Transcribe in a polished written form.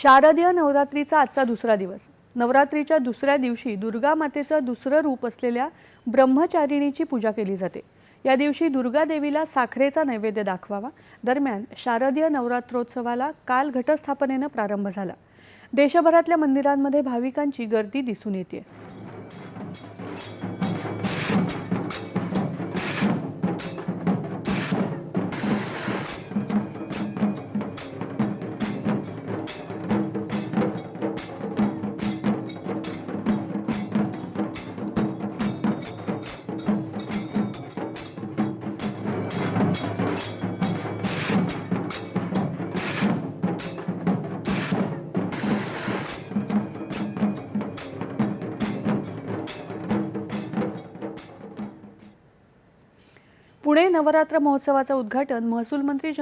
शारदीय नवरात्रीचा आजचा दुसरा दिवस। नवरात्रीच्या दुसऱ्या दिवशी दुर्गा मातेचं दुसरं रूप असलेल्या ब्रह्मचारिणीची पूजा केली जाते। या दिवशी दुर्गा देवीला साखरेचा नैवेद्य दाखवावा। दरम्यान शारदीय नवरात्रोत्सवाला काल घटस्थापनेने प्रारंभ झाला। देशभरातल्या मंदिरांमध्ये भाविकांची गर्दी दिसून येते। पुणे नवरात्र महोत्सवाचं उद्घाटन महसूल मंत्री